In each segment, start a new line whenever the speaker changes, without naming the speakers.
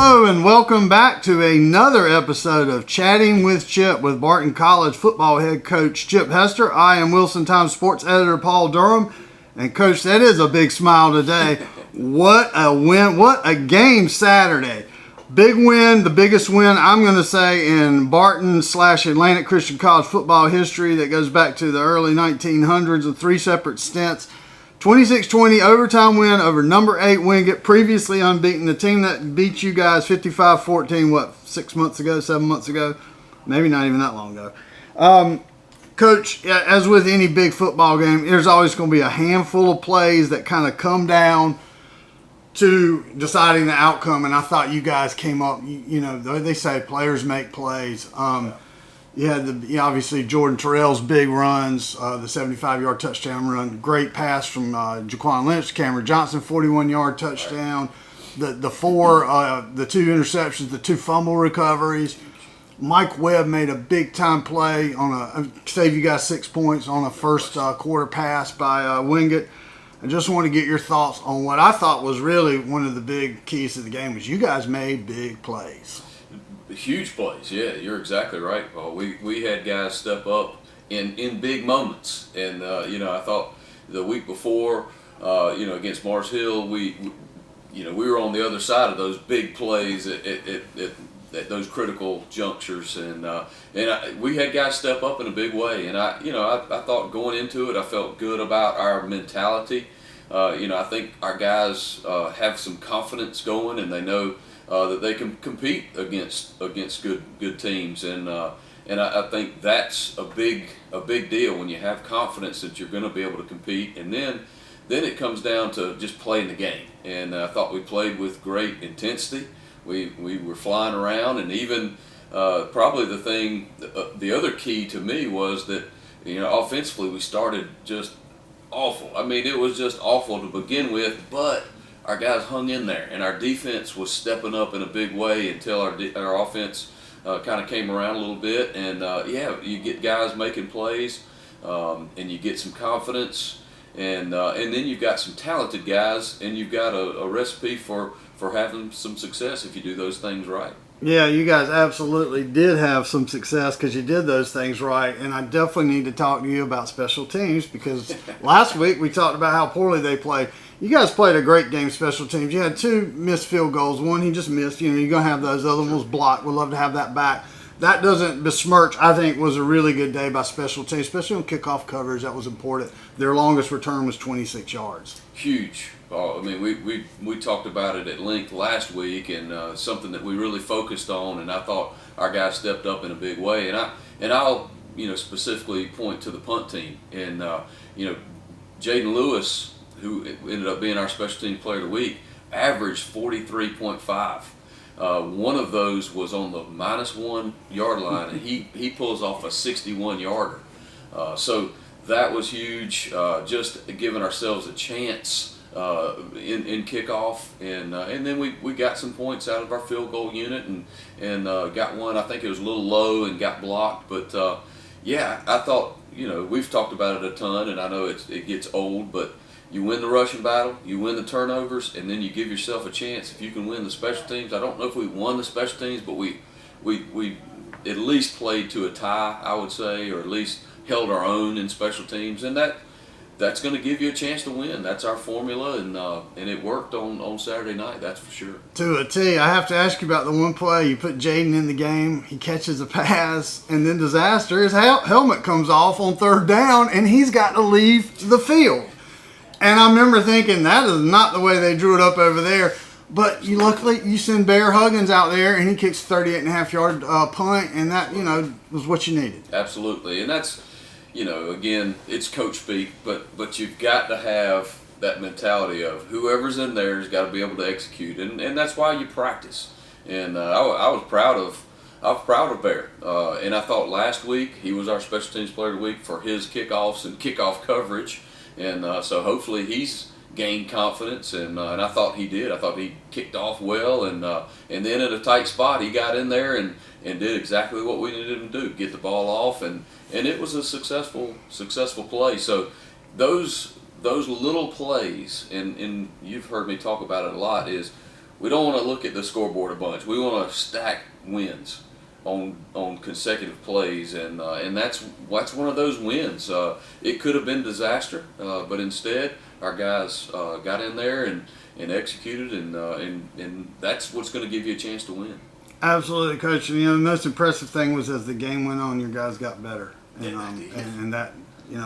Hello and welcome back to another episode of Chatting with Chip with Barton College football head coach Chip Hester. I am Wilson Times sports editor Paul Durham. And coach, that is a big smile today. What a win. What a game Saturday. Big win, the biggest win I'm going to say in Barton/Atlantic Christian College football history that goes back to the early 1900s with three separate stints. 26-20 overtime win over number 8 Wingate, previously unbeaten. The team that beat you guys 55-14, 7 months ago? Maybe not even that long ago. Coach, as with any big football game, there's always going to be a handful of plays that kind of come down to deciding the outcome, and I thought you guys came up, they say players make plays. You had obviously Jordan Terrell's big runs, the 75-yard touchdown run, great pass from Jaquan Lynch, Cameron Johnson, 41-yard touchdown, the two interceptions, the 2 fumble recoveries. Mike Webb made a big-time play save you guys 6 points on a first quarter pass by Wingate. I just want to get your thoughts on what I thought was really one of the big keys to the game was you guys made big plays.
Huge plays, yeah, you're exactly right, Paul. We had guys step up in big moments, and I thought the week before, against Mars Hill, we were on the other side of those big plays at those critical junctures, and we had guys step up in a big way, and I thought going into it, I felt good about our mentality. I think our guys have some confidence going, and they know that they can compete against good teams, and I think that's a big deal when you have confidence that you're going to be able to compete, and then it comes down to just playing the game. And I thought we played with great intensity. We were flying around, and even probably the other key to me was that offensively we started just awful. I mean, it was just awful to begin with, but our guys hung in there, and our defense was stepping up in a big way until our offense kind of came around a little bit. And you get guys making plays, and you get some confidence, and then you've got some talented guys, and you've got a recipe for having some success if you do those things right.
Yeah, you guys absolutely did have some success because you did those things right, and I definitely need to talk to you about special teams because last week we talked about how poorly they played. You guys played a great game, special teams. You had 2 missed field goals. One he just missed. You're going to have those. Other ones blocked. We'd love to have that back. That doesn't besmirch, I think, was a really good day by special teams, especially on kickoff coverage. That was important. Their longest return was 26 yards.
Huge. I mean, we talked about it at length last week, and something that we really focused on, and I thought our guys stepped up in a big way. And I'll specifically point to the punt team, and Jaden Lewis, who ended up being our special team player of the week, averaged 43.5. One of those was on the -1 yard line, and he pulls off a 61-yarder. So that was huge, just giving ourselves a chance in kickoff, and then we got some points out of our field goal unit, and got one. I think it was a little low and got blocked, but I thought we've talked about it a ton, and I know it gets old, but you win the rushing battle, you win the turnovers, and then you give yourself a chance if you can win the special teams. I don't know if we won the special teams, but we at least played to a tie, I would say, or at least held our own in special teams, and that's going to give you a chance to win. That's our formula, and it worked on Saturday night, that's for sure.
To a T. I have to ask you about the one play. You put Jaden in the game. He catches a pass, and then disaster. His helmet comes off on 3rd down, and he's got to leave the field. And I remember thinking, that is not the way they drew it up over there. But luckily, you send Bear Huggins out there, and he kicks a 38.5-yard punt, and that, was what you needed.
Absolutely. And that's, again, it's coach speak, but you've got to have that mentality of whoever's in there has got to be able to execute, and that's why you practice. And I was proud of Bear, and I thought last week he was our special teams player of the week for his kickoffs and kickoff coverage, and so hopefully he's gained confidence, and I thought he did. I thought he kicked off well, and then at a tight spot he got in there and did exactly what we needed him to do, get the ball off, and it was a successful play. So those little plays, and you've heard me talk about it a lot, is we don't want to look at the scoreboard a bunch. We want to stack wins on consecutive plays, and that's one of those wins. It could have been disaster, but instead our guys got in there and executed, and that's what's going to give you a chance to win.
Absolutely, Coach. And, the most impressive thing was as the game went on, your guys got better, and that.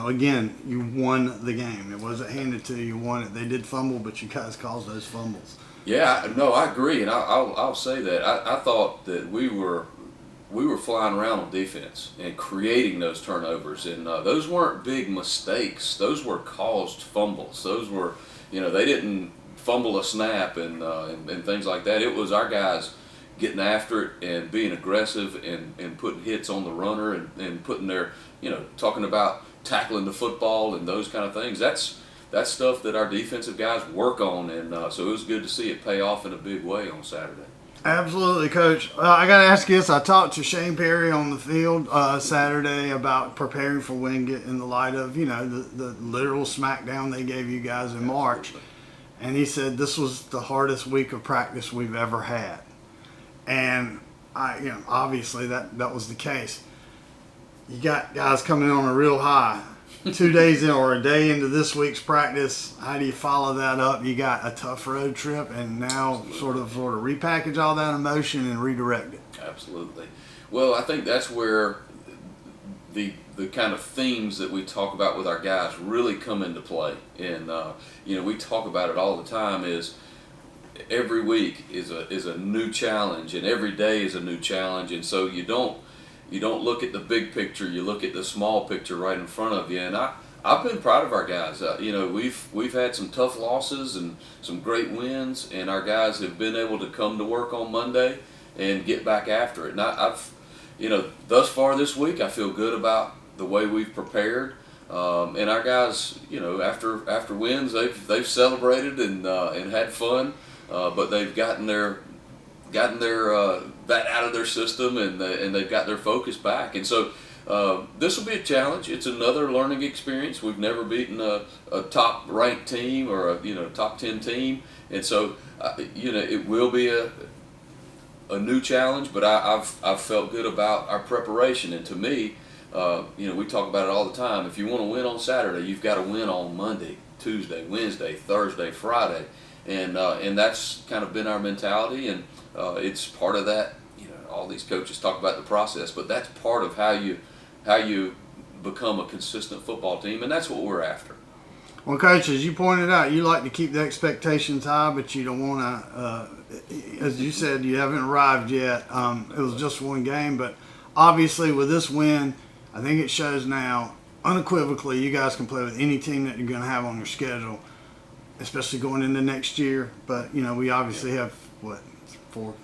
Again, you won the game. It wasn't handed to you. You won it. They did fumble, but you guys caused those fumbles.
Yeah, no, I agree, and I'll say that. I thought that we were flying around on defense and creating those turnovers, and those weren't big mistakes. Those were caused fumbles. Those were, they didn't fumble a snap and things like that. It was our guys getting after it and being aggressive and putting hits on the runner and putting their, talking about tackling the football and those kind of things. That's stuff that our defensive guys work on, and so it was good to see it pay off in a big way on Saturday.
Absolutely, Coach. I got to ask you this. I talked to Shane Perry on the field Saturday about preparing for Wingate in the light of, the literal smackdown they gave you guys in March. And he said this was the hardest week of practice we've ever had. And, obviously that was the case. You got guys coming on a real high. 2 days in or a day into this week's practice, how do you follow that up? You got a tough road trip, and now sort of repackage all that emotion and redirect it.
Absolutely. Well, I think that's where the kind of themes that we talk about with our guys really come into play. And we talk about it all the time. Is every week is a new challenge, and every day is a new challenge, and so you don't look at the big picture. You look at the small picture right in front of you. And I've been proud of our guys. We've had some tough losses and some great wins, and our guys have been able to come to work on Monday and get back after it. And I've thus far this week, I feel good about the way we've prepared. And our guys, after wins, they've celebrated and had fun, but they've gotten their that out of their system, and they've got their focus back. And so this will be a challenge. It's another learning experience. We've never beaten a top ranked team or a top 10 team, and so it will be a new challenge. But I've felt good about our preparation, and to me, we talk about it all the time. If you want to win on Saturday, you've got to win on Monday, Tuesday, Wednesday, Thursday, Friday, and that's kind of been our mentality. And it's part of that. All these coaches talk about the process, but that's part of how you become a consistent football team, and that's what we're after.
Well, Coach, as you pointed out, you like to keep the expectations high, but you don't want to, as you said, you haven't arrived yet. It was just one game, but obviously with this win, I think it shows now unequivocally you guys can play with any team that you're going to have on your schedule, especially going into next year. But, we obviously have,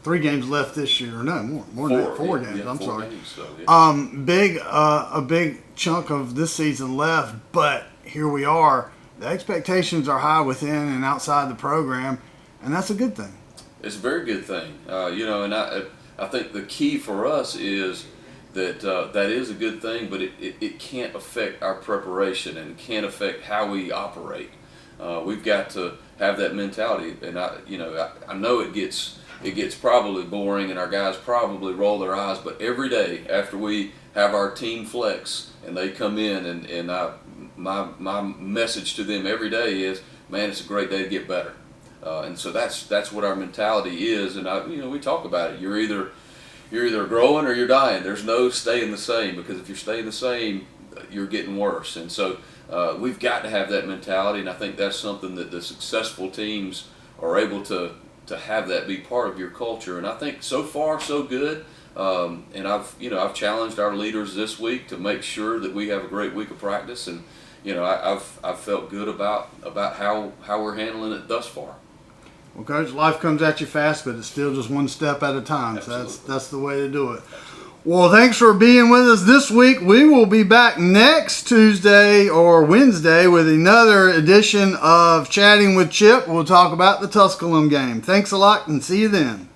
3 games left this year, or no more than that, 4 games. I'm sorry.
Games, so, yeah.
A big chunk of this season left, but here we are. The expectations are high within and outside the program, and that's a good thing.
It's a very good thing, and I think the key for us is that that is a good thing, but it can't affect our preparation and can't affect how we operate. We've got to have that mentality, and I know it gets probably boring, and our guys probably roll their eyes, but every day after we have our team flex and they come in, and my message to them every day is, man, it's a great day to get better. And so that's what our mentality is, and we talk about it. You're either growing or you're dying. There's no staying the same, because if you're staying the same, you're getting worse. And so we've got to have that mentality, and I think that's something that the successful teams are able to have that be part of your culture. And I think so far so good. And I've challenged our leaders this week to make sure that we have a great week of practice, and I've felt good about how we're handling it thus far.
Well, Coach, life comes at you fast, but it's still just one step at a time.
Absolutely.
So that's the way to do it. Well, thanks for being with us this week. We will be back next Tuesday or Wednesday with another edition of Chatting with Chip. We'll talk about the Tusculum game. Thanks a lot, and see you then.